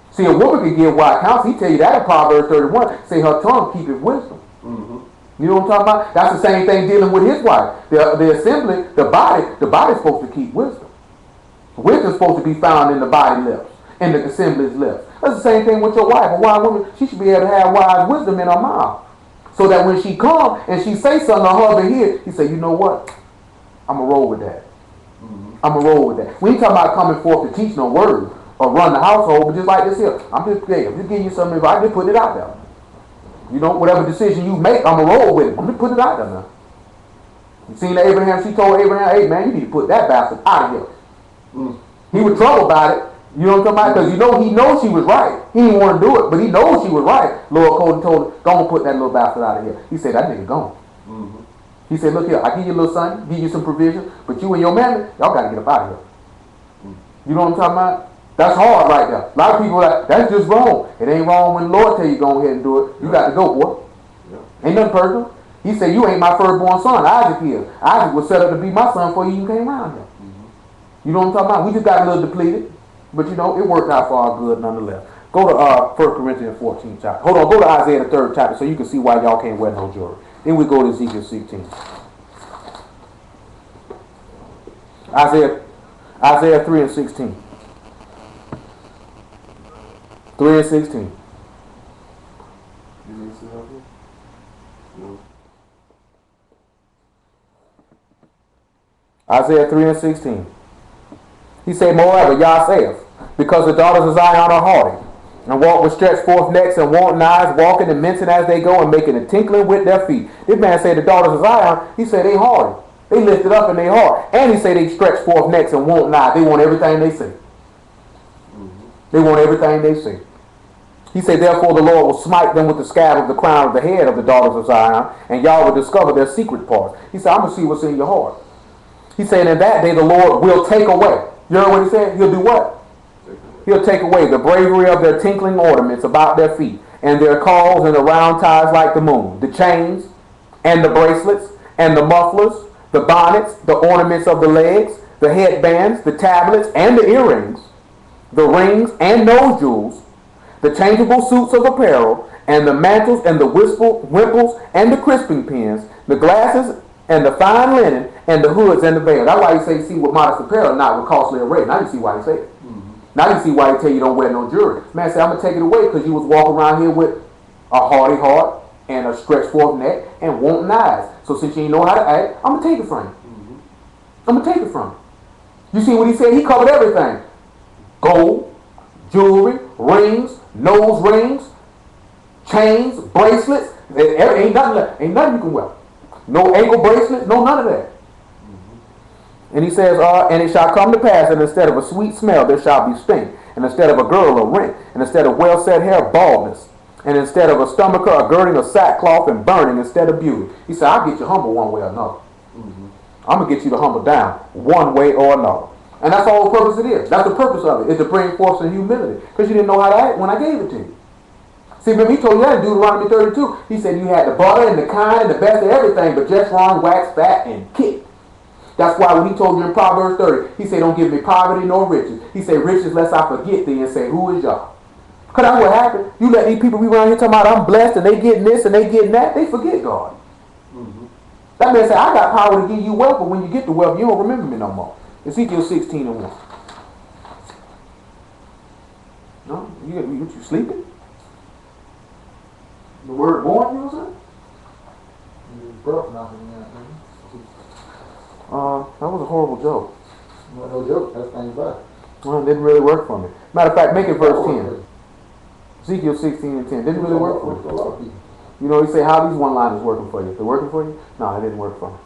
See, a woman can give wise counsel. He tell you that in Proverbs 31. Say her tongue keepeth wisdom. You know what I'm talking about? That's the same thing dealing with his wife. The assembly, the body's supposed to keep wisdom. Wisdom's supposed to be found in the body lips, in the assembly's lips. That's the same thing with your wife. A wise woman, she should be able to have wise wisdom in her mouth. So that when she come and she say something to her husband here, he say, you know what? I'm going to roll with that. I'm going to roll with that. We ain't talking about coming forth to teach no word or run the household, but just like this here. I'm just giving you some advice. I'm just putting it out there. You know, whatever decision you make, I'm going to roll with it. I'm just putting it out there now. You seen Abraham? She told Abraham, hey man, you need to put that bastard out of here. He was troubled about it. You know what I'm talking about? Because he knows she was right. He didn't want to do it, but he knows she was right. Lord Colton told him, go and put that little bastard out of here. He said, that nigga gone. He said, look here, I give you a little son, give you some provision, but you and your mammy, y'all got to get up out of here. You know what I'm talking about? That's hard right there. A lot of people are like, that's just wrong. It ain't wrong when the Lord tell you go ahead and do it. You got to go, boy. Ain't nothing personal. He said, you ain't my firstborn son. Isaac is. Isaac was set up to be my son before you even came around here. You know what I'm talking about? We just got a little depleted. But you know, it worked out for our good nonetheless. Go to 1 Corinthians 14 chapter. Hold on, go to Isaiah the 3rd chapter so you can see why y'all can't wear no jewelry. Then we go to Ezekiel 16. Isaiah 3 and 16. 3 and 16. Isaiah 3 and 16. He said, moreover, Yah saith, because the daughters of Zion are haughty, and walk with stretched forth necks and wanton eyes, walking and mincing as they go and making a tinkling with their feet. This man said the daughters of Zion, he said they haughty. They lifted up in their heart. And he said they stretch forth necks and wanton eyes. They want everything they say. They want everything they say. He said, therefore the Lord will smite them with the scab of the crown of the head of the daughters of Zion, and y'all will discover their secret parts. He said, I'm going to see what's in your heart. He said, in that day the Lord will take away. You heard what he said? He'll do what? He'll take away the bravery of their tinkling ornaments about their feet, and their calls and the round ties like the moon, the chains and the bracelets and the mufflers, the bonnets, the ornaments of the legs, the headbands, the tablets and the earrings, the rings and nose jewels, the changeable suits of apparel, and the mantles and the wimples and the crisping pins, the glasses and the fine linen, and the hoods and the veils. That's why he say, see, with modest apparel, not with costly array. Now you see why he say it. Now you see why he tell you don't wear no jewelry. Man say, I'm going to take it away because you was walking around here with a haughty heart and a stretched forth neck and wanting eyes. So since you ain't know how to act, I'm going to take it from you. I'm going to take it from you. You see what he said? He covered everything. Gold, jewelry, rings, nose rings, chains, bracelets. Ain't nothing you can wear. No ankle bracelets, no none of that. And he says, and it shall come to pass that instead of a sweet smell, there shall be stink. And instead of a girdle, a rent. And instead of well-set hair, baldness. And instead of a stomacher, a girding of sackcloth and burning instead of beauty. He said, I'll get you humble one way or another. I'm going to get you to humble down one way or another. And that's all the purpose it is. That's the purpose of it, is to bring forth some humility. Because you didn't know how to act when I gave it to you. See, remember he told you that in Deuteronomy 32. He said you had the butter and the kind and the best of everything, but just wrong, wax, fat, and kick. That's why when he told you in Proverbs 30, he said, don't give me poverty nor riches. He said, riches lest I forget thee, and say, who is y'all? Because that's what happened. You let these people be around here talking about I'm blessed and they getting this and they getting that. They forget God. That man said, I got power to give you wealth, but when you get the wealth, you don't remember me no more. Ezekiel 16:1. No? You sleeping? The word born, you know what I'm saying? That was a horrible joke. No joke, that's thing about it. Well, it didn't really work for me. Matter of fact, make it verse 10. Ezekiel 16:10. Didn't really work for me. A lot of people. You know, you say, how are these one-liners working for you? They're working for you? No, it didn't work for me.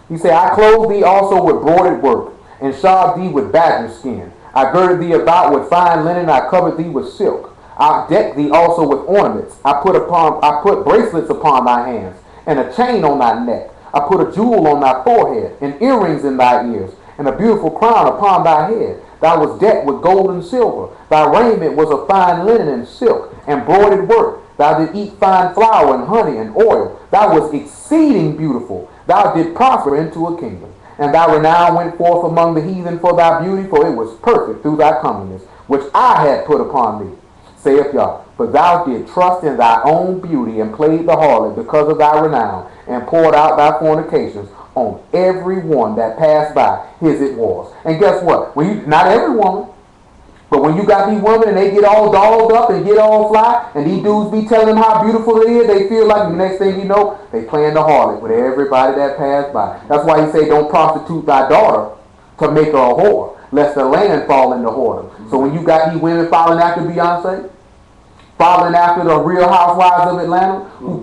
He said, I clothed thee also with broidered work, and shod thee with badger skin. I girded thee about with fine linen, I covered thee with silk. I decked thee also with ornaments. I put bracelets upon thy hands, and a chain on thy neck. I put a jewel on thy forehead, and earrings in thy ears, and a beautiful crown upon thy head. Thou was decked with gold and silver. Thy raiment was of fine linen and silk, and broidered work. Thou didst eat fine flour and honey and oil. Thou was exceeding beautiful. Thou didst prosper into a kingdom. And thy renown went forth among the heathen for thy beauty, for it was perfect through thy comeliness, which I had put upon thee, saith Yah. But thou didst trust in thy own beauty, and played the harlot because of thy renown, and poured out thy fornications on every one that passed by, his it was. And guess what? Not every woman, but when you got these women and they get all dolled up and get all fly, and these dudes be telling them how beautiful it is, they feel like the next thing you know, they playing the harlot with everybody that passed by. That's why he say, don't prostitute thy daughter to make her a whore, lest the land fall into whoredom. So when you got these women following after Beyonce, following after the Real Housewives of Atlanta, who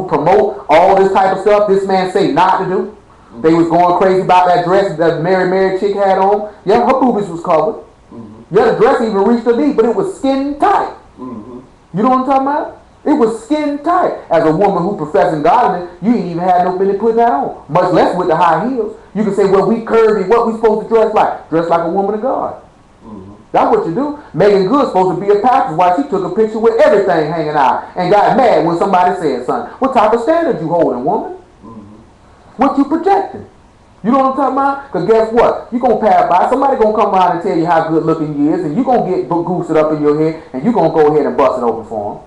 promote all this type of stuff, this man say not to do. They was going crazy about that dress that Mary chick had on. Yeah, her boobies was covered. Yeah, the dress even reached her knee, but it was skin tight. You know what I'm talking about? It was skin tight. As a woman who professing godliness, you ain't even had no business putting that on. Much less with the high heels. You can say, well, we curvy. What we supposed to dress like? Dress like a woman of God. That's what you do. Megan Good's supposed to be a pastor. Why she took a picture with everything hanging out and got mad when somebody said something. What type of standard you holding, woman? What you projecting? You know what I'm talking about? Because guess what? You're going to pass by. Somebody going to come around and tell you how good looking you is, and you're going to get goosed up in your head, and you're going to go ahead and bust it open for him.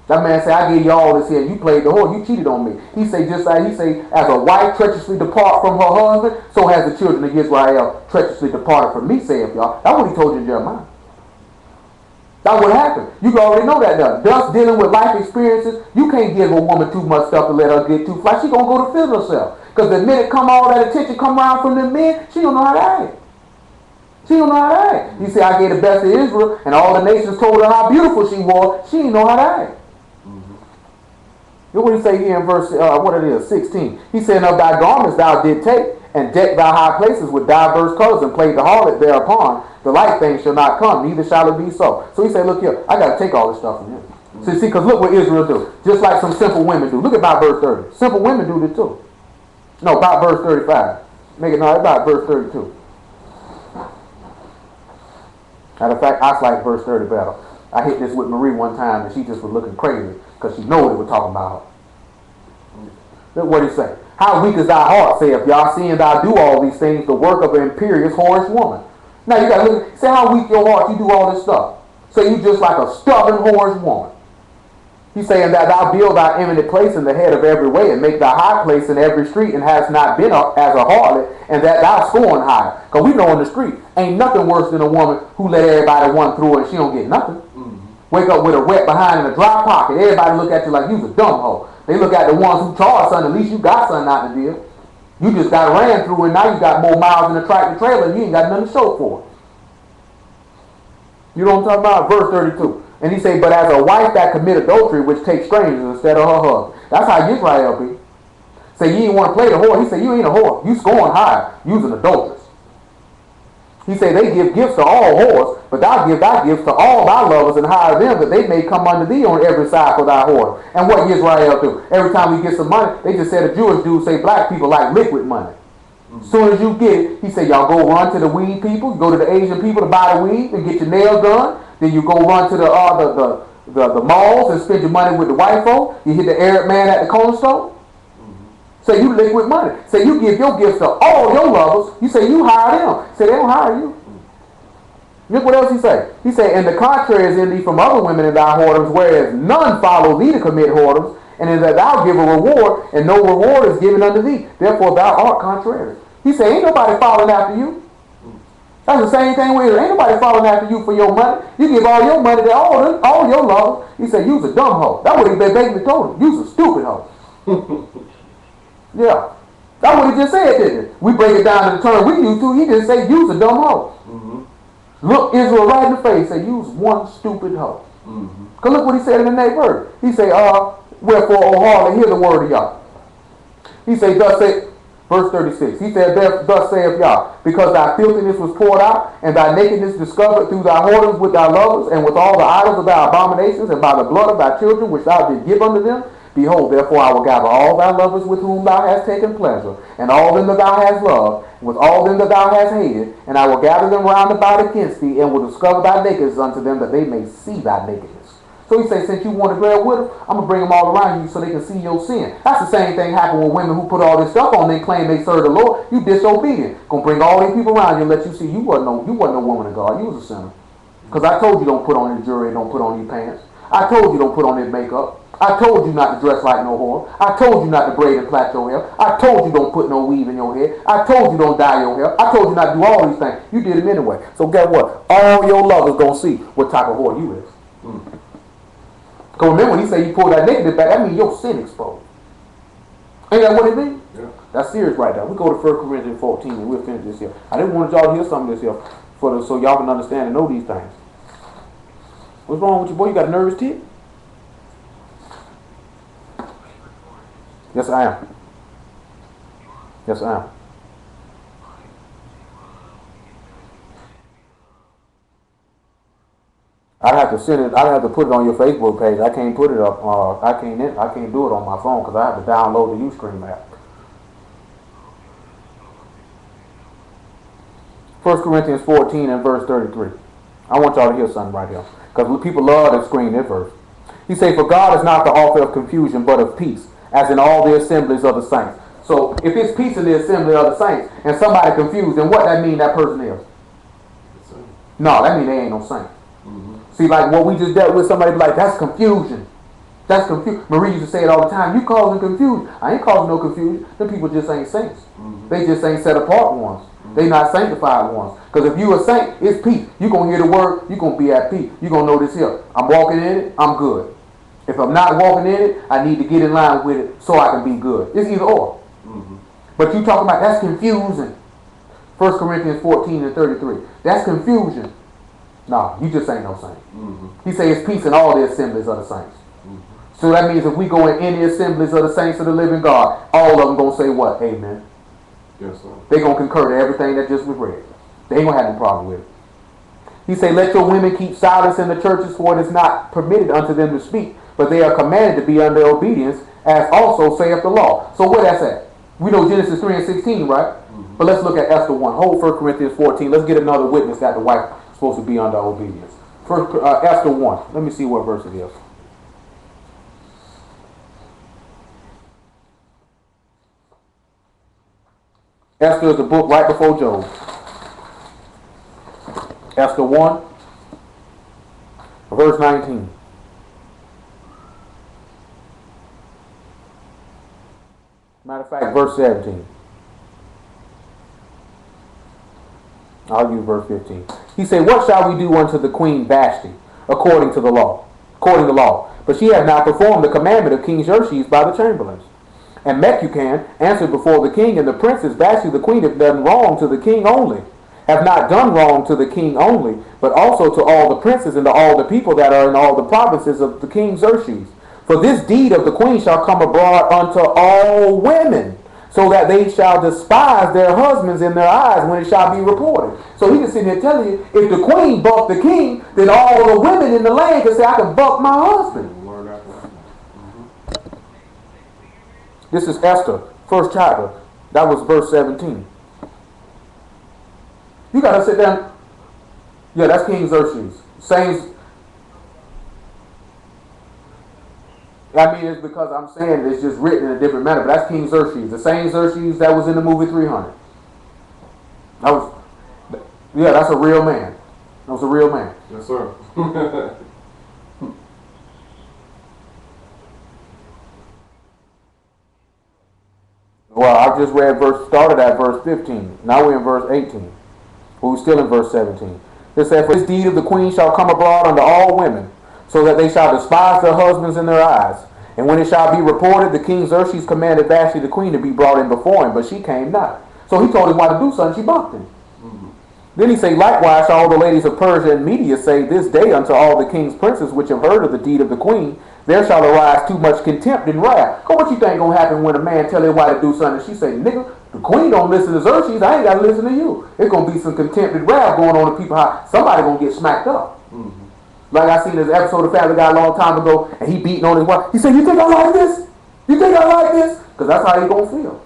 That man say, I gave you all this here, and you played the whore, you cheated on me. He say, just like he say, as a wife treacherously depart from her husband, so has the children of Israel treacherously departed from me, saith y'all. That's what he told you in Jeremiah. That's what happened. You already know that now. Thus dealing with life experiences, you can't give a woman too much stuff to let her get too fly. She gonna go to feel herself. Because the minute all that attention come around from the men, she don't know how to act. She don't know how to act. You see, I gave the best of Israel, and all the nations told her how beautiful she was. She didn't know how to act. Look what he say here in verse, 16. He said, of thy garments thou did take, and deck thy high places with diverse colors, and played the harlot thereupon. The like thing shall not come, neither shall it be so. So he said, look here, I got to take all this stuff from him. See, because look what Israel do. Just like some simple women do. Look at about verse 30. Simple women do this too. No, about verse 35. About verse 32. Matter of fact, I like verse 30 better. I hit this with Marie one time, and she just was looking crazy because she know what it was talking about her. Look what he say. How weak is thy heart, saith Yah, seeing thou do all these things, the work of an imperious, whorish woman. Now you got to look. Say how weak your heart, you do all this stuff. Say you just like a stubborn, whorish woman. He's saying that thou build thy eminent place in the head of every way, and make thy high place in every street, and has not been as a harlot, and that thou scorn high. Because we know in the street, ain't nothing worse than a woman who let everybody run through her and she don't get nothing. Wake up with a wet behind and a dry pocket. Everybody look at you like you's a dumb hoe. They look at the ones who charge something. At least you got something out the deal. You just got ran through, and now you got more miles in the tractor trailer, and you ain't got nothing to show for it. You know what I'm talking about? Verse 32. And he say, but as a wife that commit adultery, which takes strangers instead of her husband. That's how Israel be. Say you ain't want to play the whore. He say you ain't a whore. You scoring high. You's an adulteress. He say they give gifts to all whores, but thou give thy gifts to all thy lovers, and hire them that they may come unto thee on every side for thy whore. And what Israel do? Every time we get some money, they just said the Jewish dudes say black people like liquid money. As soon as you get it, he said, y'all go run to the weed people, you go to the Asian people to buy the weed and get your nails done. Then you go run to the malls and spend your money with the white folk. You hit the Arab man at the corner store. Say you liquid money. Say you give your gifts to all your lovers. You say you hire them. Say they don't hire you. Look what else he say. He say, and the contrary is in thee from other women in thy whoredoms, whereas none follow thee to commit whoredoms, and in that thou give a reward, and no reward is given unto thee. Therefore thou art contrary. He say, ain't nobody following after you. That's the same thing with it. Ain't nobody following after you for your money. You give all your money to all your lovers. He said, you's a dumb hoe. That's what he basically told him. You's a stupid hoe. Yeah. That's what he just said, didn't it? We break it down to the term we use to. He just say, you's a dumb hoe. Look Israel right in the face. Say, you's one stupid hoe. Because look what he said in the next verse. He say, wherefore, O harlot, hear the word of Yah. He say, thus say, verse 36. He said, thus saith Yah, because thy filthiness was poured out, and thy nakedness discovered through thy whoredoms with thy lovers, and with all the idols of thy abominations, and by the blood of thy children which thou didst give unto them. Behold, therefore I will gather all thy lovers with whom thou hast taken pleasure, and all them that thou hast loved, and with all them that thou hast hated, and I will gather them round about against thee, and will discover thy nakedness unto them, that they may see thy nakedness. So he says, since you want to dwell with them, I'm going to bring them all around you so they can see your sin. That's the same thing happened with women who put all this stuff on. They claim they serve the Lord. You disobedient. Going to bring all these people around you and let you see you wasn't no woman of God. You was a sinner. Because I told you don't put on your jewelry and don't put on your pants. I told you don't put on your makeup. I told you not to dress like no whore. I told you not to braid and plait your hair. I told you don't put no weave in your hair. I told you don't dye your hair. I told you not to do all these things. You did them anyway. So guess what? All your lovers going to see what type of whore you is. Because remember when he say you pull that negative back, that means your sin exposed. Ain't that what it means? Yeah. That's serious right now. We go to 1 Corinthians 14 and we'll finish this here. I didn't want y'all to hear some of this here so y'all can understand and know these things. What's wrong with you, boy? You got a nervous tick? Yes, I am. Yes, I am. I'd have to send it. I'd have to put it on your Facebook page. I can't put it up. I can't do it on my phone because I have to download the Ustream app. 1 Corinthians 14 and verse 33. I want y'all to hear something right here because people love to screen this verse. He say, "For God is not the author of confusion, but of peace, as in all the assemblies of the saints." So if it's peace in the assembly of the saints, and somebody confused, then what that mean that person is? No, that mean they ain't no saint. See, like what we just dealt with, somebody be like, that's confusion. That's confusion. Marie used to say it all the time. You causing confusion. I ain't causing no confusion. Them people just ain't saints. They just ain't set apart ones. They not sanctified ones. Because if you a saint, it's peace. You going to hear the word, you going to be at peace. You going to know this here. I'm walking in it, I'm good. If I'm not walking in it, I need to get in line with it so I can be good. It's either or. But you talking about that's confusing. 1 Corinthians 14 and 33. That's confusion. No, you just ain't no saint. He says peace in all the assemblies of the saints. So that means if we go in any assemblies of the saints of the living God, all of them going to say what? Amen. Yes, sir. They're going to concur to everything that just was read. They ain't going to have no problem with it. He say, let your women keep silence in the churches, for it is not permitted unto them to speak, but they are commanded to be under obedience, as also saith the law. So where that's at? We know Genesis 3 and 16, right? But let's look at Esther 1. Hold 1 Corinthians 14. Let's get another witness that the wife is supposed to be under obedience. Esther 1. Let me see what verse it is. Esther is the book right before Job. Esther 1, verse 19. Matter of fact, verse 17. I'll use verse 15. He said, what shall we do unto the queen Vashti, according to the law? According to law. But she hath not performed the commandment of King Xerxes by the chamberlains. And Memucan answered before the king, and the princess Vashti the queen have done wrong to the king only. Have not done wrong to the king only, but also to all the princes and to all the people that are in all the provinces of the king Xerxes. For this deed of the queen shall come abroad unto all women, so that they shall despise their husbands in their eyes when it shall be reported. So he can sit here telling you, if the queen bucked the king, then all the women in the land can say, I can buck my husband. This is Esther, first chapter. That was verse 17. You got to sit down. Yeah, that's King Xerxes. Same. I mean, it's because I'm saying it's just written in a different manner, but that's King Xerxes. The same Xerxes that was in the movie 300. That's a real man. That was a real man. Yes, sir. Well, I just started at verse 15. Now we're in verse 18. But we're still in verse 17. It says, for this deed of the queen shall come abroad unto all women, so that they shall despise their husbands in their eyes. And when it shall be reported, the king Xerxes commanded Vashti the queen to be brought in before him, but she came not. So he told him why to do something, she bucked him. Then he say, likewise shall all the ladies of Persia and Media say this day unto all the king's princes which have heard of the deed of the queen, there shall arise too much contempt and wrath. Cause what you think gonna happen when a man tell his wife to do something and she say, nigga, the queen don't listen to Xerxes, I ain't gotta listen to you. It's gonna be some contempt and wrath going on to people. Somebody gonna get smacked up. Like I seen this episode of Family Guy a long time ago, and he beating on his wife. He said, you think I like this? You think I like this? Because that's how he gonna feel.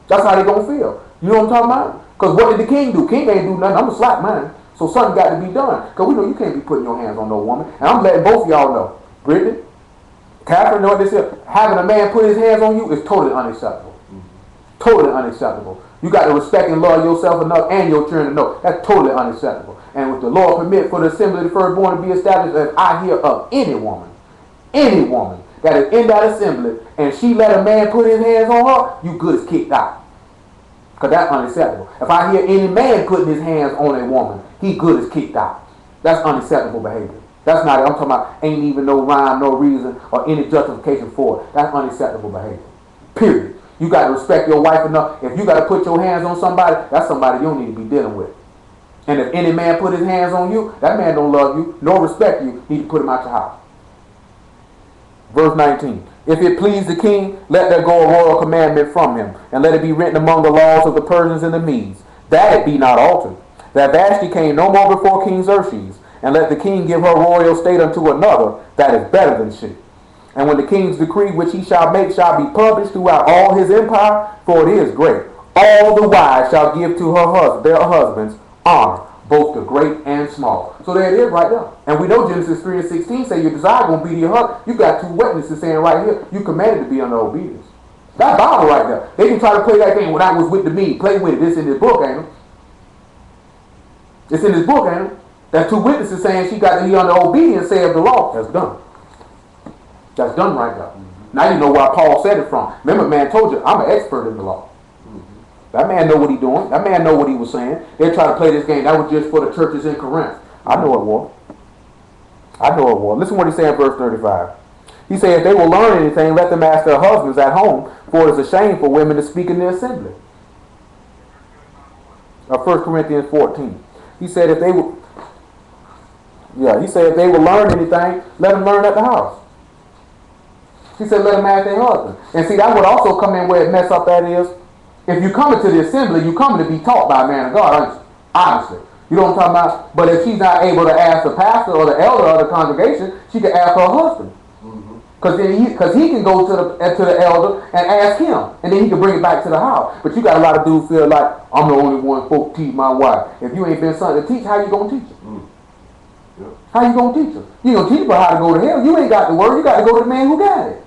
That's how they gonna feel. You know what I'm talking about? Because what did the king do? King ain't do nothing. I'm gonna slap mine. So something got to be done. Because we know you can't be putting your hands on no woman. And I'm letting both of y'all know. Brittany, Catherine, know what this is? Having a man put his hands on you is totally unacceptable. Totally unacceptable. You got to respect and love yourself enough and your children to know. That's totally unacceptable. And with the Lord permit for the assembly of the firstborn to be established, as I hear of any woman that is in that assembly, and she let a man put his hands on her, you good as kicked out. Because that's unacceptable. If I hear any man putting his hands on a woman, he good as kicked out. That's unacceptable behavior. That's not it. I'm talking about ain't even no rhyme, no reason, or any justification for it. That's unacceptable behavior. Period. You got to respect your wife enough. If you got to put your hands on somebody, that's somebody you don't need to be dealing with. And if any man put his hands on you, that man don't love you, nor respect you, you need to put him out your house. Verse 19. If it please the king, let there go a royal commandment from him, and let it be written among the laws of the Persians and the Medes, that it be not altered, that Vashti came no more before King Xerxes, and let the king give her royal state unto another that is better than she. And when the king's decree which he shall make shall be published throughout all his empire, for it is great, all the wives shall give to their husbands honor, both the great and small. So there it is right there. And we know Genesis 3 and 16 say your desire going to be to your husband. You got two witnesses saying right here, you commanded to be under obedience. That Bible right there. They can try to play that game when I was with the me. Play with it. It's in this book, ain't it? It's in this book, ain't it? That's two witnesses saying she got to be under obedience, say of the law. That's done. That's done right there. Now you know where Paul said it from. Remember, man told you, I'm an expert in the law. That man know what he doing. That man know what he was saying. They try to play this game. That was just for the churches in Corinth. I know it was. I know it was. Listen what he said in verse 35. He said, if they will learn anything, let them ask their husbands at home, for it is a shame for women to speak in the assembly. 1 Corinthians 14. He said if they would, he said if they would learn anything, let them learn at the house. He said let them ask their husband. And see, that would also come in where it mess up that is. If you come into the assembly, you coming to be taught by a man of God, aren't you? Honestly. You know what I'm talking about? But if she's not able to ask the pastor or the elder of the congregation, she can ask her husband. Because he can go to the elder and ask him, and then he can bring it back to the house. But you got a lot of dudes feel like I'm the only one supposed to teach my wife. If you ain't been something to teach, how you gonna teach her? Yep. How you gonna teach her? You gonna teach her how to go to hell? You ain't got the word. You got to go to the man who got it.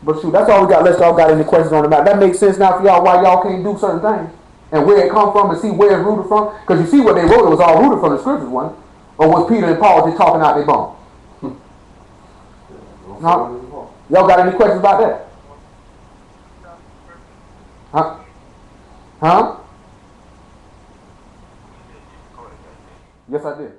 But shoot, that's all we got. Unless y'all got any questions on the matter. That makes sense now for y'all why y'all can't do certain things and where it come from and see where it's rooted from. Because you see what they wrote, it was all rooted from the scriptures, wasn't it? Or was Peter and Paul just talking out their bum? Huh? Y'all got any questions about that? Huh? Huh? Yes, I did.